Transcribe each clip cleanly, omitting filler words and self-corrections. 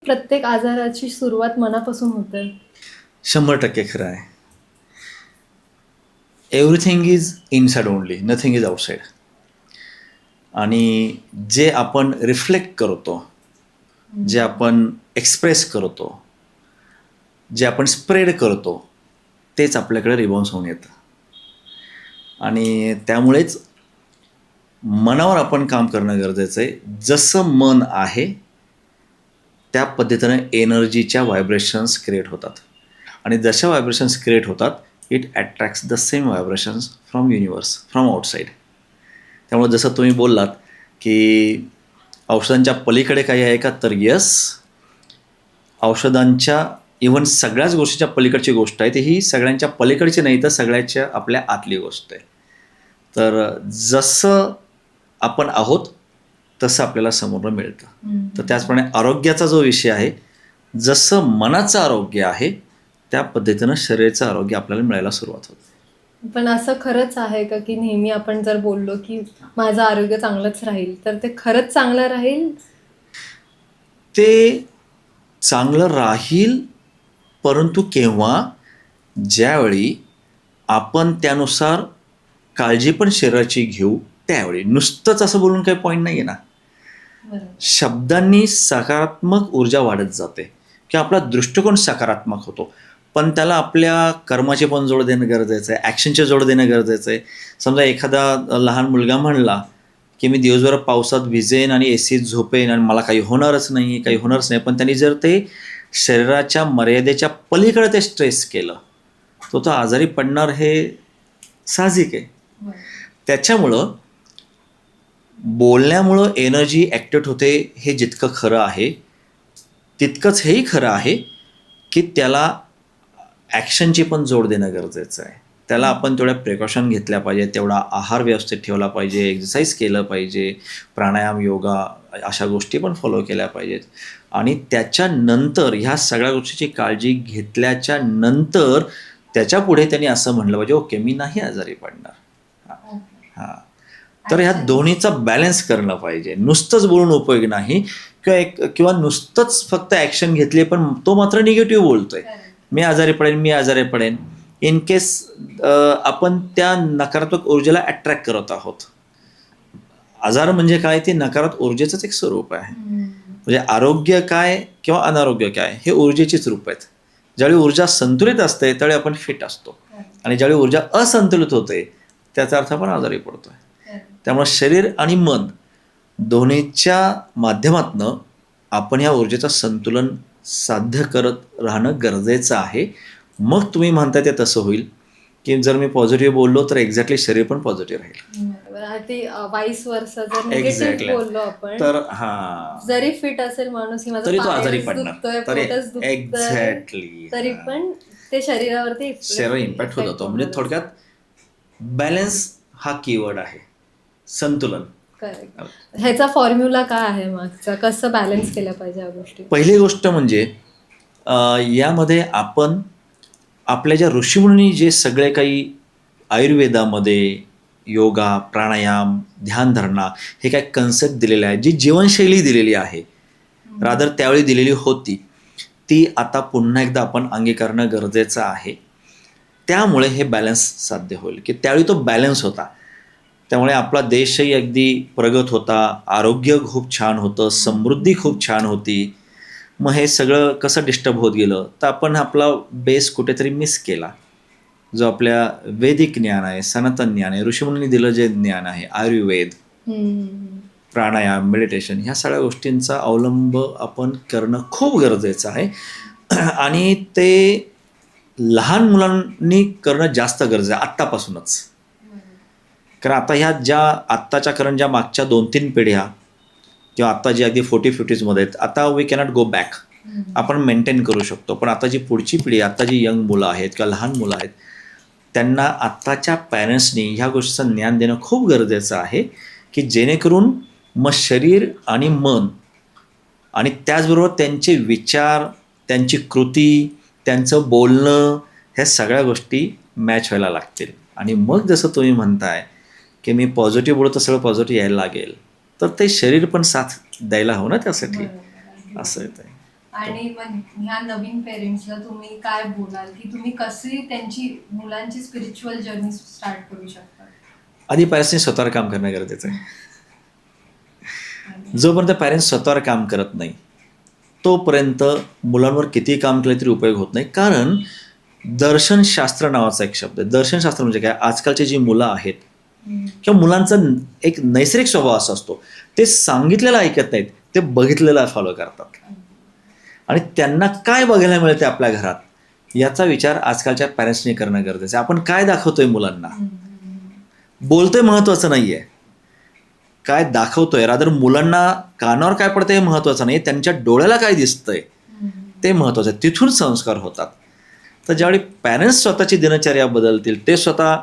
प्रत्येक आजाराची सुरुवात मनापासून होते. 100% खरं आहे. Everything is inside only, nothing is outside. आणि जे आपण रिफ्लेक्ट करतो, जे आपण एक्सप्रेस करतो, जे आपण स्प्रेड करतो, तेच आपल्याकडे रिबाउन्स होऊन येतं. आणि त्यामुळेच मनावर आपण काम करणं गरजेचं आहे. जसं मन आहे त्या पद्धतीनं एनर्जीच्या व्हायब्रेशन्स क्रिएट होतात. आणि जशा व्हायब्रेशन्स क्रिएट होतात, it attracts the same vibrations from universe, from outside. त्यामुळे जसं तुम्ही बोललात की औषधांच्या पलीकडे काही आहे का, तर यस, औषधांच्या इव्हन सगळ्याच गोष्टीच्या पलीकडची गोष्ट आहे. ती ही सगळ्यांच्या पलीकडची नाही, तर सगळ्याच्या आपल्या आतली गोष्ट आहे. तर जसं आपण आहोत तसं आपल्याला समोर मिळतं. तर त्याचप्रमाणे आरोग्याचा जो विषय आहे, जसं मनाचं आरोग्य आहे त्या पद्धतीनं शरीराचं आरोग्य आपल्याला मिळायला सुरुवात होते. पण असं खरंच आहे का की नेहमी आपण जर बोललो की माझं आरोग्य चांगलंच राहील, तर ते खरंच चांगलं राहील? ते चांगलं राहील, परंतु केव्हा, ज्यावेळी आपण त्यानुसार काळजी पण शरीराची घेऊ त्यावेळी. नुसतंच असं बोलून काही पॉईंट नाही आहे ना. शब्दांनी सकारात्मक ऊर्जा वाढत जाते किंवा आपला दृष्टिकोन सकारात्मक होतो, पण त्याला आपल्या कर्माचे पण जोड देणं गरजेचं आहे, ॲक्शनचे जोड देणं गरजेचं आहे. समजा एखादा लहान मुलगा म्हणला की मी दिवसभर पावसात भिजेन आणि एसीत झोपेन आणि मला काही होणारच नाही, काही होणारच नाही, पण त्यांनी जर ते शरीराच्या मर्यादेच्या पलीकडे ते स्ट्रेस केलं, तो आजारी पडणार हे साहजिक आहे. त्याच्यामुळं बोलण्यामुळं एनर्जी ॲक्टिवेट होते हे जितकं खरं आहे, तितकंच हेही खरं आहे की त्याला ॲक्शनची पण जोड देणं गरजेचं आहे. त्याला आपण तेवढ्या प्रिकॉशन घेतल्या पाहिजे, तेवढा आहार व्यवस्थित ठेवला पाहिजे, एक्सरसाइज केलं पाहिजे, प्राणायाम, योगा अशा गोष्टी पण फॉलो केल्या पाहिजेत. आणि त्याच्यानंतर ह्या सगळ्या गोष्टीची काळजी घेतल्याच्या नंतर त्याच्या पुढे त्यांनी असं म्हणलं पाहिजे, ओके मी नाही आजारी पडणार. हां. तर ह्या दोन्हीचा बॅलन्स करणं पाहिजे. नुसतंच बोलून उपयोग नाही किंवा नुसतंच फक्त ॲक्शन घेतली पण तो मात्र निगेटिव्ह बोलतोय, मी आजारी पडेन, मी आजारी पडेन. इन केस आपण त्या नकारात्मक ऊर्जेला अट्रॅक्ट करत आहोत. आजार म्हणजे काय, ते नकारात्मक ऊर्जेचंच एक स्वरूप आहे. म्हणजे आरोग्य काय किंवा अनारोग्य काय हे ऊर्जेचीच रूप आहेत. ज्यावेळी ऊर्जा संतुलित असते त्यावेळी आपण फिट असतो, आणि ज्यावेळी ऊर्जा असंतुलित होते त्याचा अर्थ आपण आजारी पडतोय. त्यामुळे शरीर आणि मन दोन्हीच्या माध्यमातनं आपण या ऊर्जेचं संतुलन साध्य करत राहणं गरजेचं आहे. मग तुम्ही म्हणताय ते तसं होईल की जर मी पॉझिटिव्ह बोललो तर एक्झॅक्टली शरीर पण पॉझिटिव्ह राहील. ते वाईस वर्सा जर निगेटिव्ह बोललो आपण तर हां, जरी फिट असेल माणूस की माझा तरी तो आजारी पायच पडणार. दुखतोय, तरी पोटच दुखतंय, एक्झॅक्टली तरी पण ते शरीरावरती शरीर इम्पॅक्ट होत होतो. म्हणजे थोडक्यात बॅलन्स हा कीवर्ड आहे, संतुलन. करेक्ट. ह्याचा फॉर्म्युला काय आहे मागचा, कसं बॅलन्स केलं पाहिजे या गोष्टी? पहिली गोष्ट म्हणजे यामध्ये आपण आपल्या ज्या ऋषीमुनी जे सगळे काही आयुर्वेदामध्ये योगा, प्राणायाम, ध्यानधारणा हे काय कन्सेप्ट दिलेले आहे, जी जीवनशैली दिलेली आहे, रादर त्यावेळी दिलेली होती, ती आता पुन्हा एकदा आपण अंगीकारणं गरजेचं आहे. त्यामुळे हे बॅलन्स साध्य होईल की त्यावेळी तो बॅलन्स होता, त्यामुळे आपला देशही अगदी प्रगत होता, आरोग्य खूप छान होतं, समृद्धी खूप छान होती. मग हे सगळं कसं डिस्टर्ब होत गेलं, तर आपण आपला बेस कुठेतरी मिस केला. जो आपल्या वैदिक ज्ञान आहे, सनातन ज्ञान आहे, ऋषीमुनींनी दिलं जे ज्ञान आहे, आयुर्वेद, प्राणायाम, मेडिटेशन, ह्या सगळ्या गोष्टींचा अवलंब आपण करणं खूप गरजेचं आहे. आणि ते लहान मुलांनी करणं जास्त गरजेचं आहे आत्तापासूनच. कारण आता ह्या ज्या आत्ताच्या कारण ज्या मागच्या 2-3 पिढ्या किंवा आता जी अगदी 40-50मध्ये आहेत, आता वी कॅनॉट गो बॅक, आपण मेंटेन करू शकतो. पण आता जी पुढची पिढी, आता जी यंग मुलं आहेत किंवा लहान मुलं आहेत, त्यांना आत्ताच्या पॅरेंट्सनी ह्या गोष्टीचं ज्ञान देणं खूप गरजेचं आहे की जेणेकरून मग शरीर आणि मन आणि त्याचबरोबर त्यांचे विचार, त्यांची कृती, त्यांचं बोलणं, ह्या सगळ्या गोष्टी मॅच व्हायला लागतील. आणि मग जसं तुम्ही म्हणताय की मी पॉझिटिव्ह बोलतो तर सगळं पॉझिटिव्ह यायला लागेल, तर ते शरीर पण साथ द्यायला हवं ना त्यासाठी, असं येतं. आणि मग ह्या नवीन पेरेंट्सला तुम्ही काय बोलाल की तुम्ही कशी त्यांची मुलांची स्पिरिच्युअल जर्नी स्टार्ट करू शकता? आधी पॅरेंट्सनी स्वतःवर काम करणं गरजेचं आहे. जोपर्यंत पॅरेंट्स स्वतःवर काम करत नाही तोपर्यंत मुलांवर किती काम केलं तरी उपयोग होत नाही. कारण दर्शनशास्त्र नावाचा एक शब्द आहे. दर्शनशास्त्र म्हणजे काय? आजकालची जी मुलं आहेत किंवा मुलांचा एक नैसर्गिक स्वभाव असा असतो, ते सांगितलेलं ऐकत नाहीत, ते बघितलेलं फॉलो करतात. आणि त्यांना काय बघायला मिळते आपल्या घरात याचा विचार आजकालच्या पॅरेंट्सनी करणं गरजेचं आहे. आपण काय दाखवतोय मुलांना? बोलतोय महत्वाचं नाहीये, काय दाखवतोय. रादर मुलांना कानावर काय पडतंय हे महत्वाचं नाही, त्यांच्या डोळ्याला काय दिसतंय ते महत्वाचं आहे. तिथून संस्कार होतात. तर ज्यावेळी पॅरेंट्स स्वतःची दिनचर्या बदलतील, ते स्वतः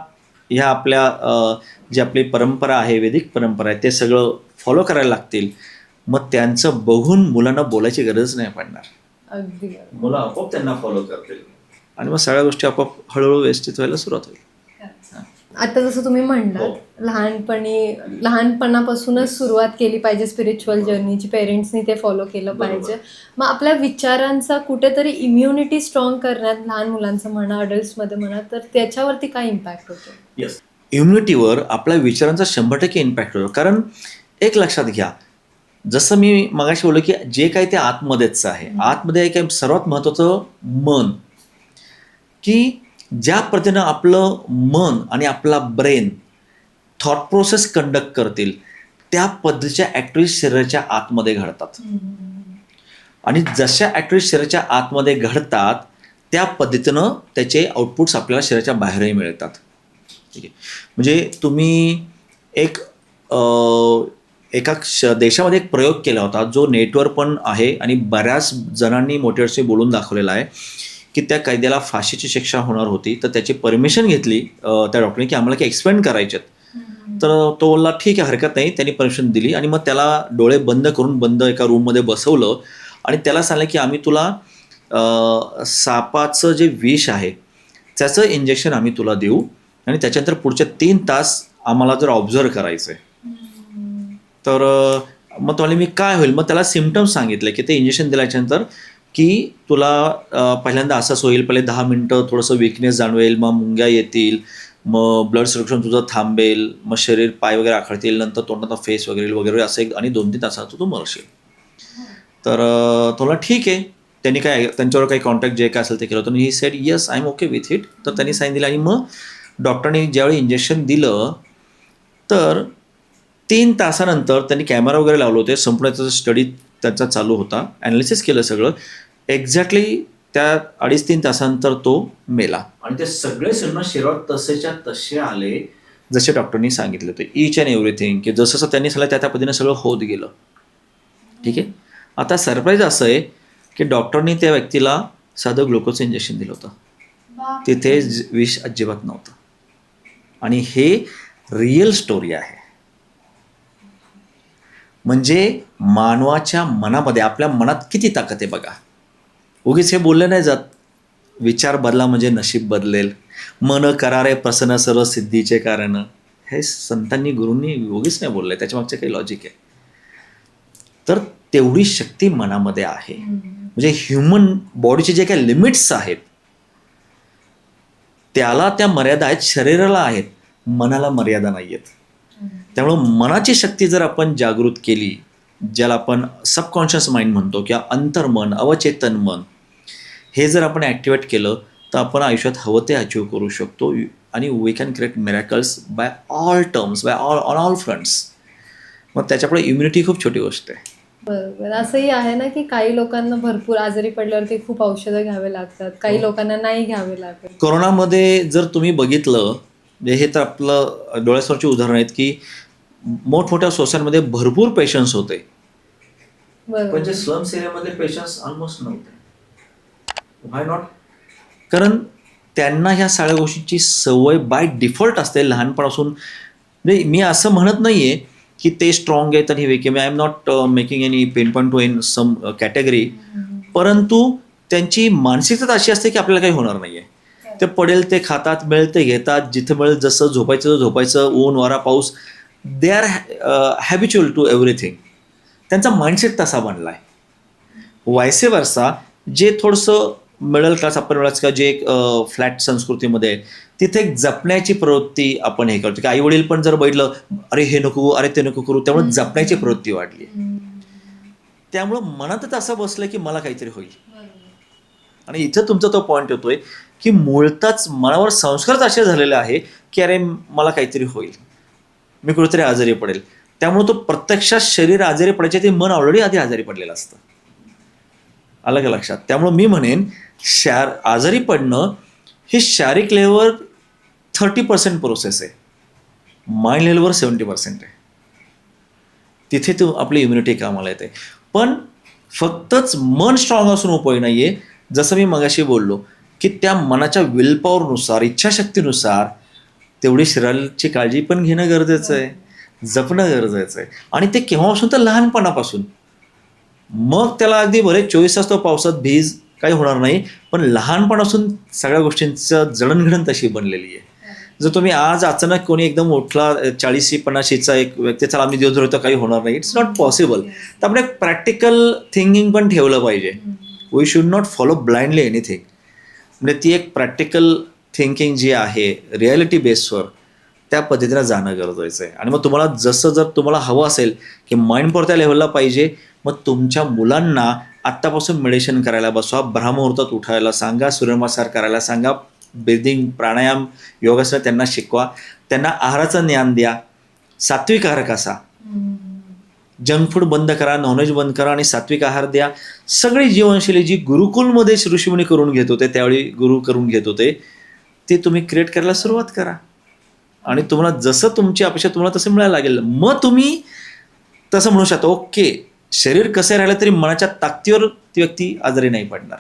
ह्या आपल्या जी आपली परंपरा आहे, वैदिक परंपरा आहे, ते सगळं फॉलो करायला लागतील, मग त्यांचं बघून मुलांना बोलायची गरज नाही पडणार. अगदी मुलं आपोआप त्यांना फॉलो करतील आणि मग सगळ्या गोष्टी आपोआप हळूहळू व्यवस्थित व्हायला सुरुवात होईल. आता जसं तुम्ही म्हणलात, हो. लहानपणापासूनच सुरुवात केली पाहिजे स्पिरिच्युअल जर्नीची, पेरेंट्सनी ते फॉलो केलं पाहिजे. मग आपल्या विचारांचा कुठेतरी इम्युनिटी स्ट्रॉंग करण्यात, लहान मुलांचं म्हणा, अडल्ट्समध्ये म्हणा, तर त्याच्यावरती काय इम्पॅक्ट होतो? येस, इम्युनिटीवर आपल्या विचारांचा 100% इम्पॅक्ट होतो. कारण एक लक्षात घ्या, जसं मी मगाशी बोललो की जे काही ते आतमध्येच आहे, आतमध्ये एक सर्वात महत्त्वाचं मन, की ज्या पद्धतीनं आपलं मन आणि आपला ब्रेन थॉट प्रोसेस कंडक्ट करतील त्या पद्धतीच्या ॲक्टिव्हिटी शरीराच्या आतमध्ये घडतात. आणि जशा ॲक्टिव्हिटी शरीराच्या आतमध्ये घडतात त्या पद्धतीनं त्याचे आउटपुट्स आपल्याला शरीराच्या बाहेरही मिळतात. ठीक आहे. म्हणजे तुम्ही एका देशामध्ये एक प्रयोग केला होता जो नेटवर पण आहे आणि बऱ्याच जणांनी मोटिवेटर्सनी बोलून दाखवलेला आहे की त्या कैद्याला फाशीची शिक्षा होणार होती. तर त्याची परमिशन घेतली त्या डॉक्टरने की आम्हाला काही एक्सपेरिमेंट करायचे. तर तो बोलला ठीक आहे, हरकत नाही. त्यांनी परमिशन दिली आणि मग त्याला डोळे बंद करून बंद एका रूममध्ये बसवलं आणि त्याला सांगितलं की आम्ही तुला सापाचं जे विष आहे त्याचं इंजेक्शन आम्ही तुला देऊ आणि त्याच्यानंतर पुढचे 3 तास आम्हाला जर ऑब्झर्व करायचं आहे. तर मग तो मी काय होईल, मग त्याला सिम्पटम्स सांगितले की ते इंजेक्शन दिल्याच्यानंतर की तुला पहिल्यांदा असंच होईल, पहिले 10 मिनटं थोडंसं विकनेस जाणवेल, मग मुंग्या येतील, मग ब्लड सर्क्युलेशन तुझं थांबेल, मग शरीर पाय वगैरे आखडतील, नंतर तोंडाचा फेस वगैरे वगैरे असं एक, आणि 2-3 तासात तू मरशील. तर तुला ठीक आहे. त्यांनी काय त्यांच्यावर काही कॉन्टॅक्ट जे काय असेल ते केलं होतं. He said yes I am okay with it. तर त्यांनी साईन दिलं आणि मग डॉक्टरने ज्यावेळी इंजेक्शन दिलं तर 3 तासानंतर त्यांनी कॅमेरा वगैरे लावले होते. संपूर्ण त्याचा स्टडी त्याचा चालू होता, ॲनालिसिस केलं सगळं. एक्झॅक्टली त्या 2.5-3 तासानंतर तो मेला आणि ते सगळे सिग्नल शरीरात तसेच्या तसे आले जसे डॉक्टरनी सांगितले होते. ईच अँड एव्हरीथिंग, की जसं त्यांनी सांगितलं त्या पद्धतीने सगळं होत गेलं. ठीक आहे. आता सरप्राईज असं आहे की डॉक्टरनी त्या व्यक्तीला साधं ग्लुकोजचं इंजेक्शन दिलं होतं. तिथे विष अजिबात नव्हतं. आणि हे रिअल स्टोरी आहे. म्हणजे मानवाच्या मनामध्ये, आपल्या मनात किती ताकद आहे बघा. उगीच हे बोलले नाही जात विचार बदला म्हणजे नशीब बदलेल, मन करारे प्रसन्न सर्व सिद्धीचे कारण. हे संतांनी गुरूंनी उगीच नाही बोललंय, त्याच्या मागचे काही लॉजिक आहे. तर तेवढी शक्ती मनामध्ये आहे. म्हणजे ह्युमन बॉडीचे जे काही लिमिट्स आहेत त्याला त्या मर्यादा आहेत, शरीराला आहेत, मनाला मर्यादा नाही आहेत. त्यामुळं मनाची शक्ती जर आपण जागृत केली, ज्याला आपण सबकॉन्शियस माइंड म्हणतो किंवा अंतर्मन, अवचेतन मन, हे जर आपण ॲक्टिवेट केलं तर आपण आयुष्यात हवं ते अचीव करू शकतो. आणि we can create miracles by all terms, by on all fronts. मग त्याच्यापुढे इम्युनिटी खूप छोटी गोष्ट आहे. बरोबर. असंही आहे ना की काही लोकांना भरपूर आजारी पडल्यावरती खूप औषधं घ्यावे लागतात, काही लोकांना नाही घ्यावे लागत. कोरोनामध्ये जर तुम्ही बघितलं, हे तर आपलं डोळ्यासमोरची उदाहरण आहेत की मोठमोठ्या सोसायटीमध्ये भरपूर पेशंट्स होते, पण जे स्लम्स एरियामध्ये पेशंट्स ऑलमोस्ट नव्हते. व्हाय नॉट? कारण त्यांना ह्या सगळ्या गोष्टींची सवय बाय डिफॉल्ट असते लहानपणापासून. म्हणजे मी असं म्हणत नाहीये की ते स्ट्रॉंग आहेत आणि weak. I am not making any pain point to in some category. परंतु त्यांची मानसिकता अशी असते की आपल्याला काही होणार नाहीये. ते पडेल ते खातात, मिळेल ते घेतात, जिथं मिळेल जसं झोपायचं, ऊन वारा पाऊस, they are habitual to everything. त्यांचा माइंडसेट तसा बनला आहे. वायसे वर्सा जे थोडंसं middle class upper middle class जे एक फ्लॅट संस्कृतीमध्ये आहे, तिथे एक जपण्याची प्रवृत्ती आपण हे करतो की आई वडील पण जर बघितलं, अरे हे नको, अरे ते नको करू, त्यामुळे जपण्याची प्रवृत्ती वाढली. त्यामुळं मनातच असं बसलं की मला काहीतरी होईल. आणि इथं तुमचा तो पॉईंट येतोय की मूळतःच मनावर संस्कारच असे झालेले आहे की अरे मला काहीतरी होईल, मी कुठेतरी आजारी पडेल. त्यामुळे तो प्रत्यक्षात शरीर आजारी पडायचे ते मन ऑलरेडी आधी आजारी पडलेलं असतं. आलं का लक्षात? त्यामुळं मी म्हणेन आजारी पडणं हे शारीरिक लेवलवर 30% प्रोसेस आहे, माइंड लेवलवर 70% आहे. तिथे तो आपली इम्युनिटी कामाला येते. पण फक्तच मन स्ट्रॉंग असून उपयोग नाही आहे. जसं मी मगाशी बोललो की त्या मनाच्या विलपॉवरनुसार, इच्छाशक्तीनुसार तेवढी शरीराची काळजी पण घेणं गरजेचं आहे, जपणं गरजेचं आहे. आणि ते केव्हापासून तर लहानपणापासून. मग त्याला अगदी बरेच 24 तास तो पावसात भिज, काही होणार नाही. पण लहानपणापासून सगळ्या गोष्टींचं जडणघडण तशी बनलेली आहे. जर तुम्ही आज अचानक कोणी एकदम उठला 40-50चा एक व्यक्ती, चला आम्ही दिवसभर होतो, काही होणार नाही, इट्स नॉट पॉसिबल. तर आपण एक प्रॅक्टिकल थिंकिंग पण ठेवलं पाहिजे. We should not follow blindly anything. म्हणजे ती एक प्रॅक्टिकल थिंकिंग जी आहे रिॲलिटी बेसवर, त्या पद्धतीनं जाणं गरजेचं आहे. आणि मग तुम्हाला जर तुम्हाला हवं असेल की माइंड पॉवर त्या लेवलला पाहिजे, मग तुमच्या मुलांना आत्तापासून मेडिटेशन करायला बसवा, ब्रह्ममुहूर्तात उठायला सांगा, सूर्यनमस्कार करायला सांगा, ब्रीदिंग, प्राणायाम, योगासन त्यांना शिकवा, त्यांना आहाराचं ज्ञान द्या. सात्विक आहार कसा, जंक फूड बंद करा, नॉनव्हेज बंद करा आणि सात्विक आहार द्या. सगळी जीवनशैली जी गुरुकुलमध्ये ऋषीमुनी करून घेत होते, त्यावेळी गुरु करून घेत होते, ते तुम्ही क्रिएट करायला सुरुवात करा. आणि तुम्हाला जसं तुमची अपेक्षा तुम्हाला तसं मिळायला लागेल. मग तुम्ही तसं म्हणू शकता, ओके शरीर कसं राहिलं तरी मनाच्या ताकदीवर ती व्यक्ती आजारी नाही पडणार.